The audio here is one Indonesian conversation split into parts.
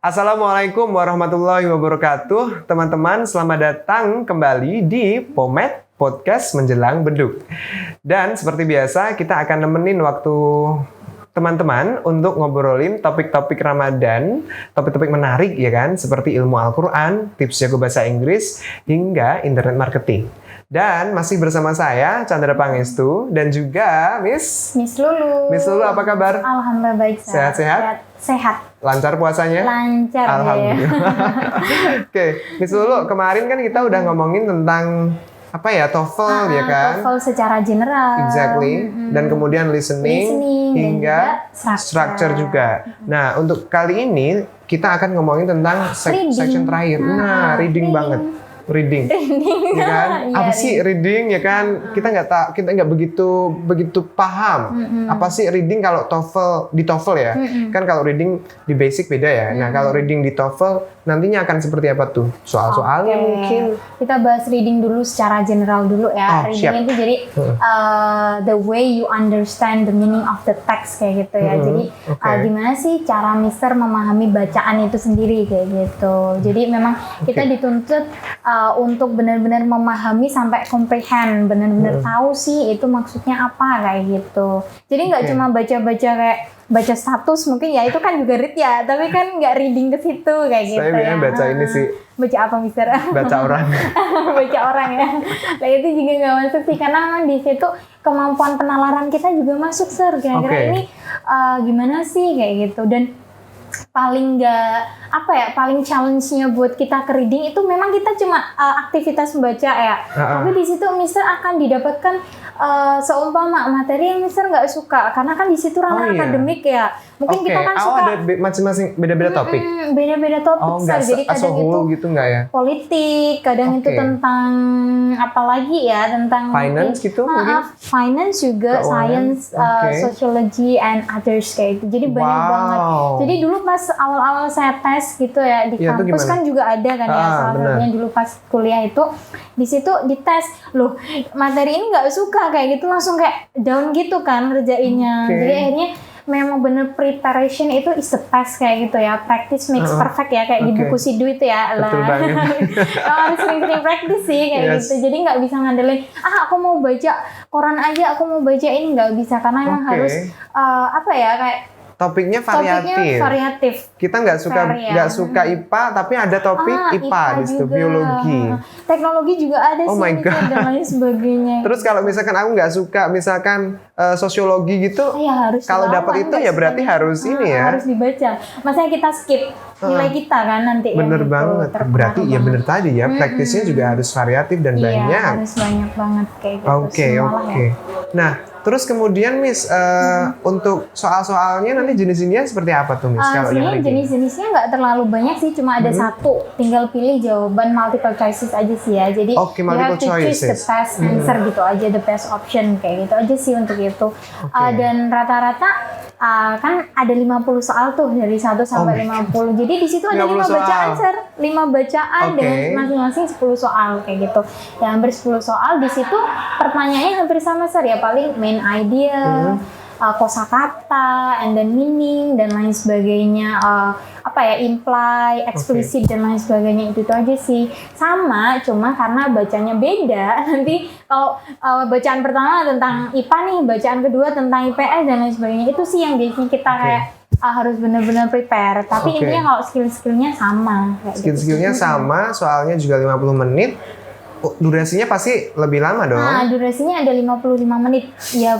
Assalamualaikum warahmatullahi wabarakatuh. Teman-teman, selamat datang kembali di Pomed Podcast Menjelang Beduk. Dan seperti biasa, kita akan nemenin waktu teman-teman untuk ngobrolin topik-topik Ramadan, topik-topik menarik ya kan, seperti ilmu Al-Quran, tips jago bahasa Inggris, hingga internet marketing. Dan masih bersama saya, Chandra Pangestu, dan juga Miss Lulu. Miss Lulu, apa kabar? Alhamdulillah baik. Sehat-sehat? Sehat. Lancar puasanya? Lancar. Alhamdulillah. Oke, Miss Lulu, kemarin kan kita udah ngomongin tentang apa ya, TOEFL ya kan? TOEFL secara general. Exactly. Dan kemudian listening hingga structure juga. Nah, untuk kali ini kita akan ngomongin tentang section terakhir. Nah, reading banget. Reading, ya kan? Apa sih reading, ya kan? Kita nggak begitu paham. Apa sih reading kalau di TOEFL ya? Kan kalau reading di basic beda ya. Nah, kalau reading di TOEFL nantinya akan seperti apa tuh? Soal-soalnya mungkin. Kita bahas reading dulu secara general dulu ya. Reading itu jadi the way you understand the meaning of the text kayak gitu ya. Jadi gimana sih cara Mister memahami bacaan itu sendiri kayak gitu. Jadi memang kita dituntut untuk benar-benar memahami sampai comprehend, benar-benar tahu sih itu maksudnya apa kayak gitu. Jadi nggak cuma baca-baca kayak baca status mungkin ya, itu kan juga read ya, tapi kan nggak reading ke situ kayak gitu. Saya biasanya baca ini sih. Baca apa, Mister? Baca orang. Baca orang ya. Nah itu juga nggak masuk sih, karena memang di situ kemampuan penalaran kita juga masuk, Sir. Kira-kira ini gimana sih kayak gitu. Dan paling challenge-nya buat kita ke reading itu memang kita cuma aktivitas membaca ya. Tapi di situ Mister akan didapatkan seumpama materi yang Mister nggak suka, karena kan di situ ranah akademik ya. Mungkin kita kan suka ada masing-masing beda-beda topik. Beda-beda topik. Jadi kadang itu gitu nggak ya? Politik, kadang itu tentang apalagi ya, tentang finance gitu mungkin. Finance juga, science, sociology and others kayak gitu. Jadi banyak banget. Jadi dulu pas awal-awal saya tes gitu ya di kampus kan juga ada kan ya, salah satunya dulu pas kuliah itu di situ dites, loh materi ini nggak suka kayak gitu, langsung kayak down gitu kan kerjainnya. Jadi akhirnya memang bener preparation itu is the best kayak gitu ya, practice makes perfect ya, kayak di buku Sidu itu ya. Betul banget. Harus sering-sering practice sih kayak gitu. Jadi nggak bisa ngandelin aku mau baca koran aja, aku mau baca ini, nggak bisa, karena emang harus kayak topiknya variatif. Kita nggak suka IPA, tapi ada topik IPA di situ, biologi. Teknologi juga ada sih, dan lain sebagainya. Terus kalau misalkan aku nggak suka, misalkan sosiologi gitu, kalau dapat itu ya berarti harus ini ya. Harus dibaca. Masanya kita skip nilai kita kan nanti. Bener banget. Berarti ya bener tadi ya, praktisnya juga harus variatif dan banyak. Iya, harus banyak banget kayak gitu. Oke. Nah, terus kemudian Miss, untuk soal-soalnya nanti jenis-jenisnya seperti apa tuh Miss? Sebenarnya jenis-jenisnya nggak terlalu banyak sih, cuma ada satu. Tinggal pilih jawaban multiple choices aja sih ya. Jadi you have to choose the best answer gitu aja, the best option kayak gitu aja sih untuk itu. Dan rata-rata kan ada 50 soal tuh dari 1 sampai 50. Jadi di situ ada 5 bacaan, Sir. 5 bacaan dengan masing-masing 10 soal kayak gitu. Ya hampir 10 soal di situ pertanyaannya hampir sama, Sir, ya paling main idea, kosakata, and then meaning dan lain sebagainya, imply, eksplisit dan lain sebagainya, itu aja sih. Sama, cuma karena bacanya beda. Nanti kalau bacaan pertama tentang IPA nih, bacaan kedua tentang IPS dan lain sebagainya, itu sih yang biasanya kita kayak harus benar-benar prepare. Tapi intinya kalau skill-skillnya sama. Skill-skillnya sama, soalnya juga 50 menit. Durasinya pasti lebih lama dong. Nah, durasinya ada 55 menit. Ya,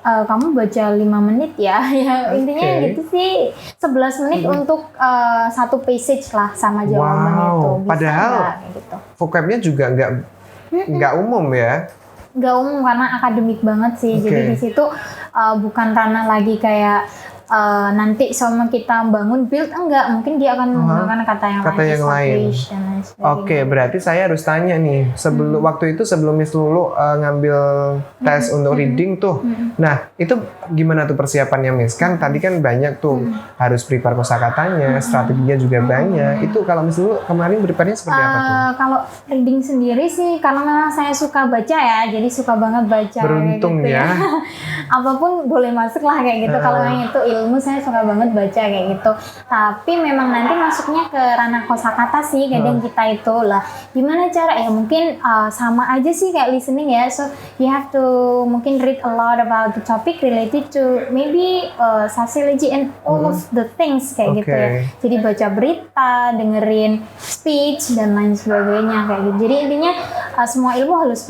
kamu baca 5 menit ya. Ya intinya gitu sih. 11 menit untuk satu passage lah sama jawaban itu. Bisa Padahal gitu. vocabnya juga nggak umum ya. Nggak umum karena akademik banget sih. Jadi di situ bukan ranah lagi kayak nanti sama kita bangun build, enggak, mungkin dia akan menggunakan kata yang lain. Berarti saya harus tanya nih, waktu itu sebelum Miss Lulu ngambil tes untuk reading tuh. Nah, itu gimana tuh persiapannya, Miss? Kan tadi kan banyak tuh, harus prepare kosakatanya, strateginya juga banyak. Itu kalau Miss Lulu kemarin prepare-nya seperti apa tuh? Kalau reading sendiri sih, karena memang saya suka baca ya, jadi suka banget baca. Beruntung gitu ya. Apapun boleh masuk lah kayak gitu. Kalau yang itu ilmu, saya suka banget baca kayak gitu. Tapi memang nanti masuknya ke ranah kosakata sih kadang kita itu lah. Gimana cara ya mungkin sama aja sih kayak listening ya. So you have to mungkin read a lot about the topic related to maybe sociology and all of the things kayak gitu ya. Jadi baca berita, dengerin speech dan lain sebagainya kayak gitu. Jadi intinya semua ilmu harus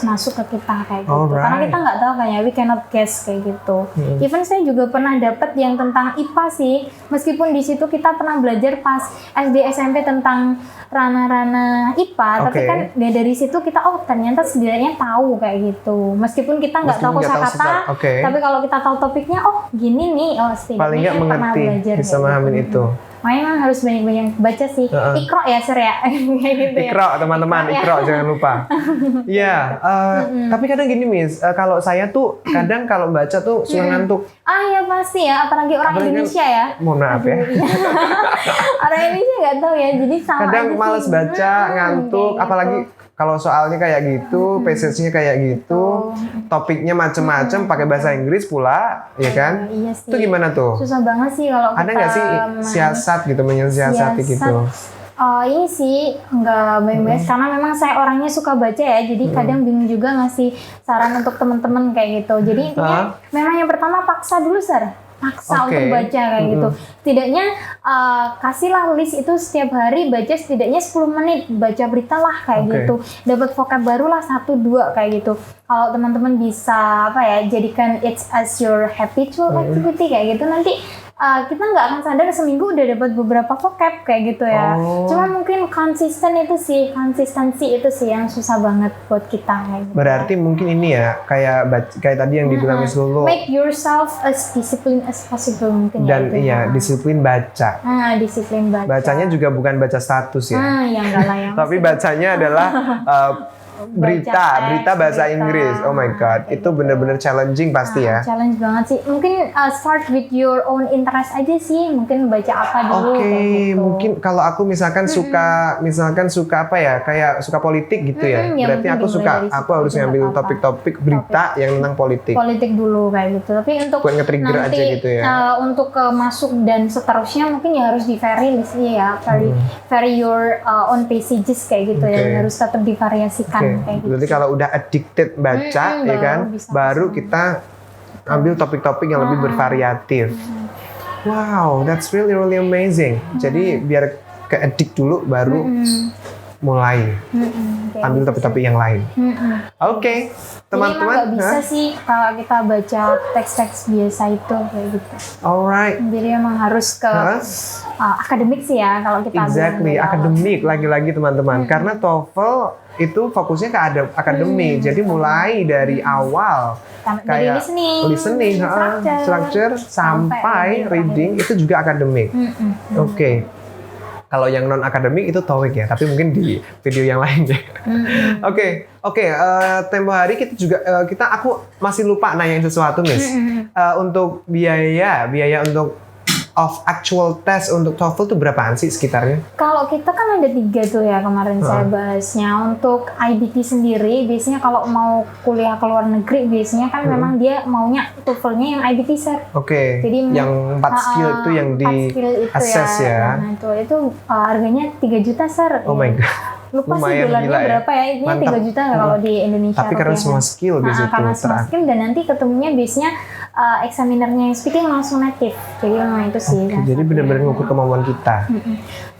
masuk ke kita kayak gitu. Karena kita nggak tahu kan ya, we cannot guess kayak gitu. Even saya juga pernah dapat yang tentang IPA sih, meskipun di situ kita pernah belajar pas SD SMP tentang ranah-ranah IPA, tapi kan dari situ kita ternyata setidaknya tahu kayak gitu. Meskipun kita nggak tahu kosakata, tapi kalau kita tahu topiknya, gini nih, setidaknya paling nggak mengerti, bisa memahami itu. Makanya memang harus banyak-banyak baca sih. Ikro ya, Sir ya. Gitu ya. Ikro teman-teman, Ikro jangan lupa. Iya, tapi kadang gini Miss, kalau saya tuh kadang kalau baca tuh suka ngantuk. Ya pasti ya, apalagi orang Indonesia ya. Mohon maaf ya. Orang Indonesia nggak tahu ya, jadi sama kadang males baca, ngantuk, apalagi kalau soalnya kayak gitu, passage-nya kayak gitu, topiknya macem-macem, pakai bahasa Inggris pula, ya kan? Iya sih. Itu gimana tuh? Susah banget sih kalau ada nggak sih siasat gitu, menyiasati gitu? Ini sih nggak baik-baik karena memang saya orangnya suka baca ya, jadi kadang bingung juga ngasih saran untuk teman-teman kayak gitu. Jadi intinya memang yang pertama paksa dulu, Sir. Paksa untuk baca kayak gitu. Setidaknya kasihlah list itu setiap hari baca setidaknya 10 menit, baca berita lah kayak gitu. Dapat vocab baru lah 1-2 kayak gitu. Kalau teman-teman bisa jadikan it as your habitual activity kayak gitu, nanti kita nggak akan sadar seminggu udah dapat beberapa vocab kayak gitu ya. Cuma mungkin konsistensi itu sih yang susah banget buat kita kayak gitu. Berarti mungkin ini ya kayak tadi yang dibilang Miss Lulu. Make yourself as disciplined as possible mungkin. Dan disiplin baca. Disiplin baca. Bacanya juga bukan baca status ya. Ya enggak lah ya. Tapi bacanya adalah berita bahasa Inggris. Oh my god, itu benar-benar challenging pasti ya. Challenge banget sih. Mungkin start with your own interest aja sih. Mungkin baca apa dulu gitu. Mungkin kalau aku misalkan suka apa ya, kayak suka politik gitu ya. Berarti aku harus ngambil topik-topik berita yang tentang politik. Politik dulu kayak gitu. Tapi untuk buat nge-trigger aja gitu ya. Untuk masuk dan seterusnya mungkin ya harus di vary list ya. Vary your own passages kayak gitu ya. Harus tetap divariasikan. Gitu. Berarti kalau udah addicted baca ya kan, baru kita ambil topik-topik yang lebih bervariatif. Wow, that's really amazing. Jadi biar ke-addict dulu baru mulai ambil topik-topik yang lain. Oke, teman-teman. Jadi nggak bisa sih kalau kita baca teks-teks biasa itu kayak gitu. Alright. Jadi emang harus ke akademik sih ya kalau kita. Exactly, akademik lagi-lagi teman-teman. Karena TOEFL itu fokusnya ke akademik. Jadi mulai dari awal kayak listening, structure sampai reading itu juga akademik. Oke. Kalau yang non akademik itu TOEIC ya, tapi mungkin di video yang lain ya. Oke. Tempo hari aku masih lupa nanyain sesuatu, Miss. Untuk biaya untuk actual test untuk TOEFL itu berapaan sih sekitarnya? Kalau kita kan ada 3 tuh ya kemarin saya bahasnya. Untuk IBT sendiri biasanya kalau mau kuliah ke luar negeri biasanya kan memang dia maunya TOEFL-nya yang IBT, Sir. Jadi yang 4 skill itu yang di assess ya. Nah itu harganya 3 juta, Sir. Oh my god. Lupa sih dolarnya berapa ya, ini 3 juta kalau di Indonesia. Tapi karena semua skill di situ. Karena semua skill dan nanti ketemunya biasanya examinernya yang speaking langsung native. Jadi memang itu sih. Jadi benar-benar ngukur kemampuan kita.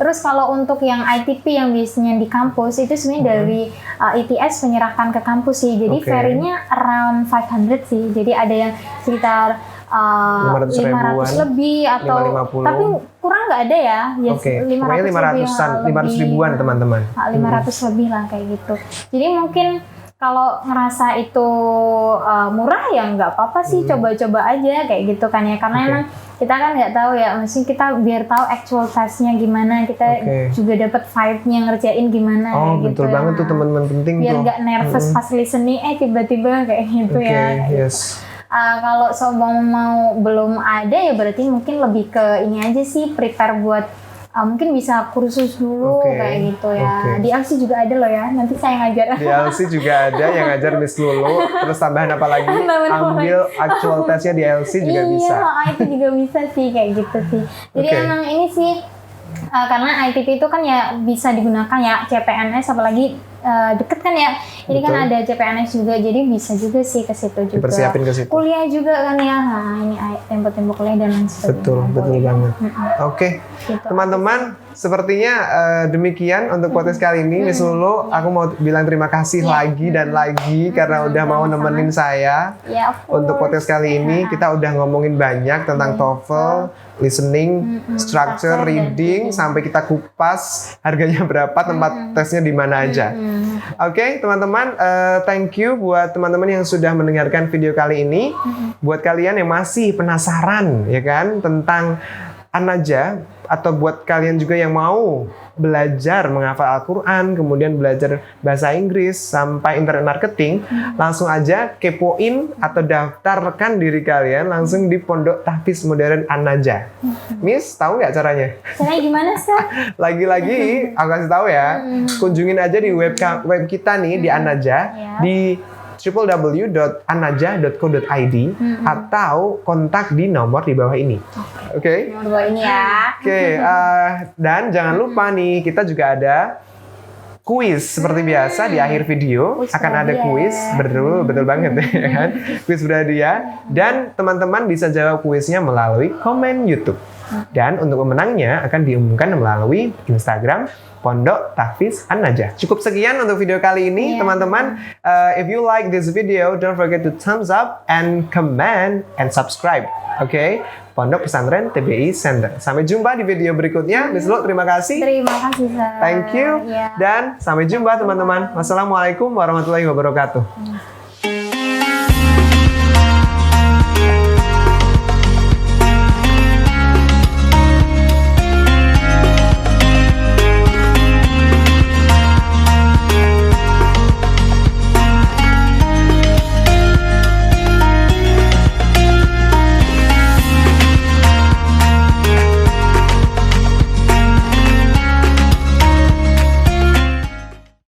Terus kalau untuk yang ITP yang biasanya di kampus itu sebenarnya dari ITS menyerahkan ke kampus sih. Jadi vary-nya around 500 sih. Jadi ada yang sekitar 500 lebih atau 550. tapi kurang nggak ada ya. Pokoknya 500 ribuan teman-teman. 500 lebih lah kayak gitu. Jadi mungkin kalau ngerasa itu murah ya nggak apa-apa sih, coba-coba aja kayak gitu kan ya, karena emang kita kan nggak tahu ya, maksudnya kita biar tahu actual testnya gimana, kita juga dapat vibe-nya ngerjain gimana. Betul gitu banget tuh teman-teman, penting biar nggak nervous pas listening tiba-tiba kayak gitu ya. Kalau sombong mau belum ada ya berarti mungkin lebih ke ini aja sih, prepare buat mungkin bisa kursus dulu kayak gitu ya. Di LC juga ada loh ya, nanti saya ngajar. Di LC juga ada yang ngajar Miss Lulu. Terus tambahan apa lagi? Ambil actual testnya di LC juga bisa. Iya, itu juga bisa sih kayak gitu sih. Jadi emang ini sih karena ITP itu kan ya bisa digunakan ya CPNS, apalagi deket kan ya. Jadi kan ada CPNS juga, jadi bisa juga sih ke situ juga. Dipersiapin ke situ. Kuliah juga kan ya. Nah, ini tempo-tempo kuliah dan lain sebagainya. Betul banget. Oke. Gitu. Teman-teman, sepertinya demikian untuk podcast kali ini. Miss Lulu, aku mau bilang terima kasih lagi dan lagi karena udah mau nemenin saya untuk podcast kali ini. Kita udah ngomongin banyak tentang TOEFL, listening, structure, reading, sampai kita kupas harganya berapa, tempat tesnya di mana aja. Oke, teman-teman, thank you buat teman-teman yang sudah mendengarkan video kali ini. Buat kalian yang masih penasaran ya kan tentang An-Najah, atau buat kalian juga yang mau belajar menghafal Al-Quran, kemudian belajar bahasa Inggris sampai internet marketing, langsung aja kepoin atau daftarkan diri kalian langsung di Pondok Tahfiz Modern An-Najah. Miss, tahu nggak caranya? Caranya gimana sih? Lagi-lagi aku kasih tahu ya, kunjungin aja di web kita nih di An-Najah, di www.annajah.co.id atau kontak di nomor di bawah ini. Oke. Nomor bawah ini ya. Dan jangan lupa nih, kita juga ada kuis seperti biasa di akhir video akan ada kuis, betul banget ya kan? Kuis berhadiah dan teman-teman bisa jawab kuisnya melalui komen YouTube. Dan untuk pemenangnya akan diumumkan melalui Instagram Pondok Tahfiz An-Najah. Cukup sekian untuk video kali ini, teman-teman. If you like this video, don't forget to thumbs up and comment and subscribe. Oke? Pondok Pesantren TBI Center. Sampai jumpa di video berikutnya. Miss Lulu, terima kasih. Terima kasih, Sir. Thank you. Dan sampai jumpa, teman-teman. Wassalamualaikum warahmatullahi wabarakatuh.